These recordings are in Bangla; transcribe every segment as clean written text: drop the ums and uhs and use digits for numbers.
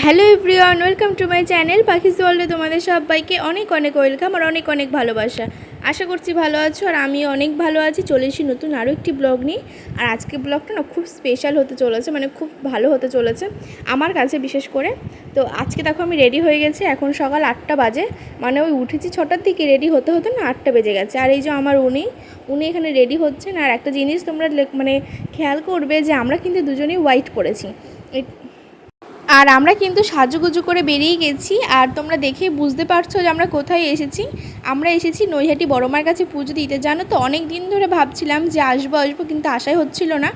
Hello everyone, welcome to my channel Pakhi's ওয়ার্ল্ডে তোমাদের সবাইকে অনেক অনেক ওয়েলকাম আর অনেক অনেক ভালোবাসা। আশা করছি ভালো আছো আর আমি অনেক ভালো আছি। চলে এসেছি নতুন আরও একটি ব্লগ নিয়ে। আর আজকে ব্লগটা না খুব স্পেশাল হতে চলেছে, মানে খুব ভালো হতে চলেছে আমার কাছে বিশেষ করে। তো আজকে দেখো আমি রেডি হয়ে গেছি, এখন সকাল 8টা বাজে, মানে ওই উঠেছি 6টার দিকে, রেডি হতে হতে না 8টা বেজে গেছে। আর এই যে আমার উনি এখানে রেডি হচ্ছেন। আর একটা জিনিস তোমরা মানে খেয়াল করবে যে আমরা কিন্তু দুজনেই হোয়াইট পরেছি, আর আমরা কিন্তু সাজুগুজু করে বেরিয়ে গেছি। আর তোমরা দেখে বুঝতে পারছো যে আমরা কোথায় এসেছি। আমরা এসেছি নৈহাটি বড়মার কাছে পুজো দিতে। জানো তো অনেক দিন ধরে ভাবছিলাম যে আসবো কিন্তু আশাই হচ্ছিল না।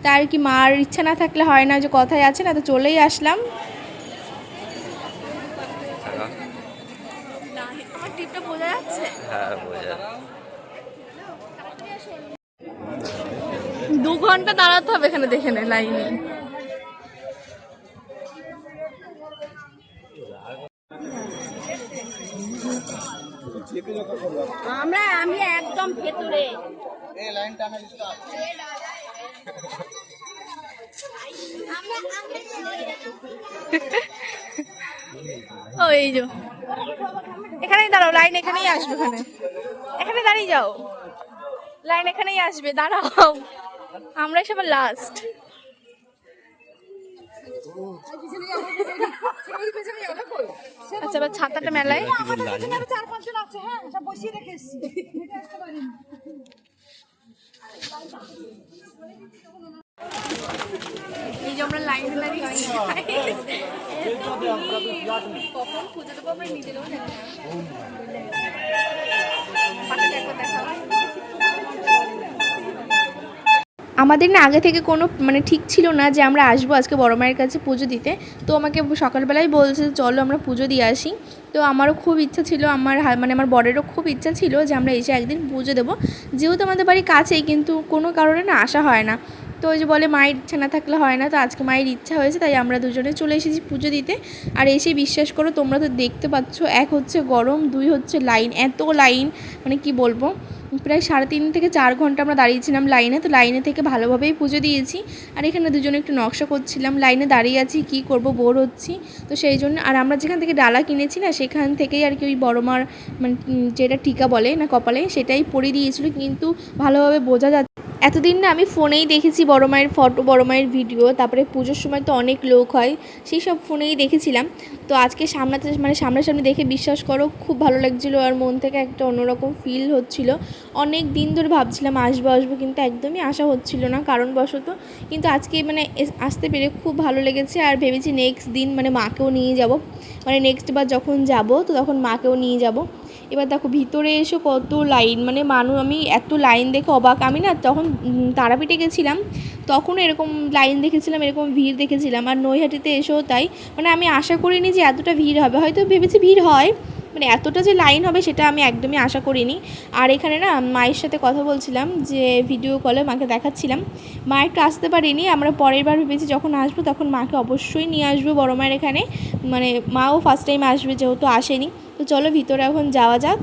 তার কি মার ইচ্ছা না থাকলে হয় না, যে কথায় আছে না, তো চলেই আসলাম। আমার টিপটা বোঝা যাচ্ছে? হ্যাঁ, বোঝা। 2 ঘন্টা দাঁড়াতে হবে এখানে, দেখে নে লাইনে। আমি একদম ভেতরে ও এই যে এখানেই দাঁড়াও, লাইন এখানেই আসবে, এখানে দাঁড়িয়ে যাও, লাইন এখানেই আসবে, দাঁড়াও। আমরা সবার লাস্ট। আচ্ছা, এবার ছাতাটা মেলায়। এই যে আমরা লাইনে দাঁড়িয়ে কখন পুজো দেবো আমরা নিজেরাও জানি না। আমাদের না আগে থেকে কোনো মানে ঠিক ছিল না যে আমরা আসবো আজকে বড় মায়ের কাছে পুজো দিতে। তো আমাকে সকালবেলায় বলছে চলো আমরা পুজো দিয়ে আসি। তো আমারও খুব ইচ্ছা ছিল, আমার বরেরও খুব ইচ্ছা ছিল যে আমরা এসে একদিন পুজো দেবো, যেহেতু আমাদের বাড়ি কাছেই, কিন্তু কোনো কারণে না আসা হয় না। তো ওই যে বলে মায়ের ইচ্ছা না থাকলে হয় না, তো আজকে মায়ের ইচ্ছা হয়েছে, তাই আমরা দুজনে চলে এসেছি পুজো দিতে। আর এসে বিশ্বাস করো, তোমরা তো দেখতে পাচ্ছ, 1 হচ্ছে গরম, 2 হচ্ছে লাইন, এত লাইন মানে কি বলবো। প্রায় 3.5 থেকে 4 ঘন্টা আমরা দাঁড়িয়েছিলাম লাইনে। তো লাইনে থেকে ভালোভাবেই পুজো দিয়েছি। আর এখানে দুজনে একটু নকশা করছিলাম, লাইনে দাঁড়িয়ে আছি, কি করব, বোর হচ্ছি। তো সেই জন্য, আর আমরা যেখান থেকে ডালা কিনেছি না, সেখান থেকেই আর কি ওই বড় মার মানে যেটা টিকা বলে না কপালে, সেটাই পরিয়ে দিয়েছিল, কিন্তু ভালোভাবে বোঝা যাচ্ছে। এতদিন না আমি ফোনেই দেখেছি বড় মায়ের ফটো, বড় মায়ের ভিডিও, তারপরে পুজোর সময় তো অনেক লোক হয়, সেই সব ফোনেই দেখেছিলাম। তো আজকে সামনাসামনি দেখে বিশ্বাস করো খুব ভালো লাগছিলো, আর মন থেকে একটা অন্যরকম ফিল হচ্ছিল। অনেক দিন ধরে ভাবছিলাম আসবো, কিন্তু একদমই আসা হচ্ছিল না কারণবশত। কিন্তু আজকে মানে আসতে পেরে খুব ভালো লেগেছে। আর ভেবেছি নেক্সট দিন মানে মাকেও নিয়ে যাব, মানে নেক্সট বার যখন যাব তো তখন মাকেও নিয়ে যাব। এবার দেখো ভিতরে এসে কত লাইন, মানে আমি এত লাইন দেখে অবাক। আমি না তখন তারাপীঠে গেছিলাম, তখনও এরকম লাইন দেখেছিলাম, এরকম ভিড় দেখেছিলাম। আর নৈহাটিতে এসেও তাই, মানে আমি আশা করিনি যে এতটা ভিড় হবে। হয়তো ভেবেছি ভিড় হয়, মানে এতটা যে লাইন হবে সেটা আমি একদমই আশা করিনি। আর এখানে না মায়ের সাথে কথা বলছিলাম, যে ভিডিও কলে মাকে দেখাচ্ছিলাম। মা একটু আসতে পারিনি, আমরা পরের বার ভেবেছি যখন আসবো তখন মাকে অবশ্যই নিয়ে আসবো বড় মায়ের এখানে, মানে মাও ফার্স্ট টাইম আসবে যেহেতু আসেনি। তো চলো ভিতরে এখন যাওয়া যাক।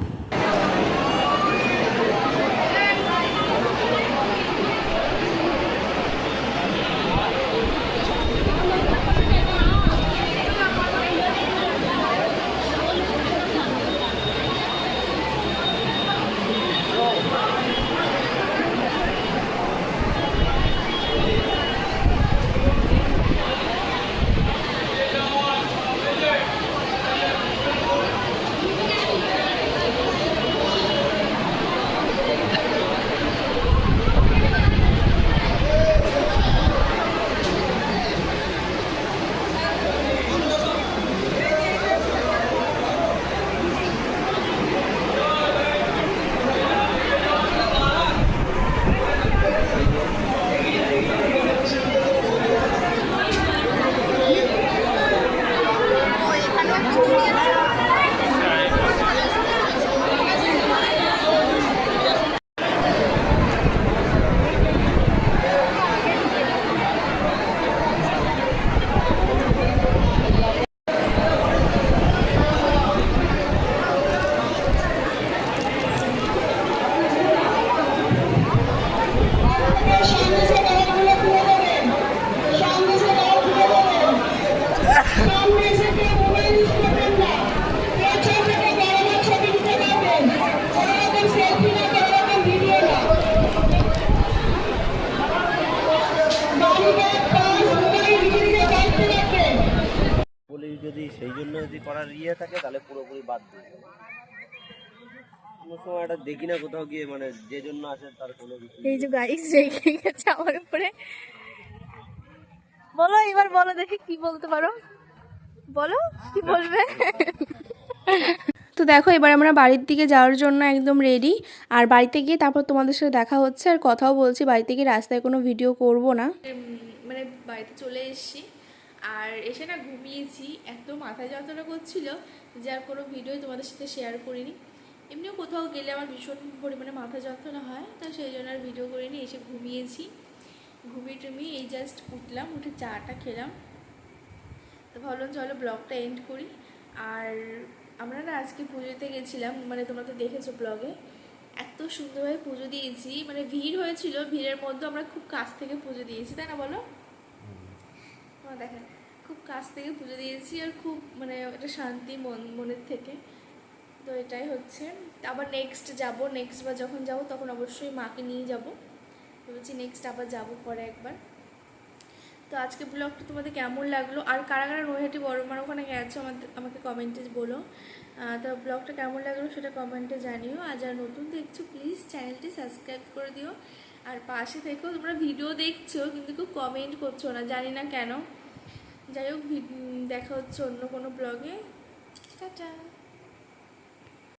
সেই জন্য যদি করার ইয়ে থাকে তাহলে পুরোপুরি বাদ দিয়ে দেবো। কোনো সময় একটা দেখি না কোথাও গিয়ে মানে যে জন্য আসে তার কোনো কিছু। এই যে গাইস রেগে গেছে আমার উপরে। বলো এবার, বলো দেখি কি বলতে পারো, বলো কি বলবে। তো দেখো এবার আমরা বাড়ির দিকে যাওয়ার জন্য একদম রেডি। আর বাড়িতে গিয়ে তারপর তোমাদের সাথে দেখা হচ্ছে, আর কথাও বলছি। বাড়িতে গিয়ে রাস্তায় কোনো ভিডিও করব না, মানে বাড়িতে চলে এসেছি। আর এসে না ঘুমিয়েছি, এত মাথা যন্ত্রণা করছিল যে আর কোনো ভিডিও তোমাদের সাথে শেয়ার করিনি। এমনিও কোথাও গেলে আমার ভীষণ পরিমাণে মাথা যন্ত্রণা হয়, তো সেই জন্য আর ভিডিও করিনি। এসে ঘুমিয়েছি, ঘুমিয়ে টুমিয়ে এই জাস্ট উঠলাম, উঠে চাটা খেলাম। তো ভাবলাম চলো ব্লগটা এন্ড করি। আর আমরা না আজকে পুজোতে গেছিলাম, মানে তোমরা তো দেখেছো ব্লগে, এত সুন্দরভাবে পুজো দিয়েছি। মানে ভিড় হয়েছিল, ভিড়ের মধ্যে আমরা খুব কাছ থেকে পুজো দিয়েছি, তাই না বলো? দেখেন খুব কাছ থেকে পুজো দিয়েছি, আর খুব মানে একটা শান্তি মনের থেকে। তো এটাই হচ্ছে। আবার নেক্সট যাব, নেক্সট বার যখন যাব তখন অবশ্যই মাকে নিয়ে যাব। ভেবেছি নেক্সট আবার যাব পরে একবার। তো আজকে ব্লগটা তোমাদের কেমন লাগলো, আর কারা কারা নৈহাটি বড়মার ওখানে গেছো আমাকে কমেন্টে বলো। তো ব্লগটা কেমন লাগলো সেটা কমেন্টে জানিও। আর যারা নতুন দেখছো প্লিজ চ্যানেলটি সাবস্ক্রাইব করে দিও, আর পাশে থেকেও। তোমরা ভিডিও দেখছো কিন্তু কেউ কমেন্ট করছো না, জানি না কেন। যাই হোক, দেখা হচ্ছে অন্য কোনো ব্লগে। টাটা।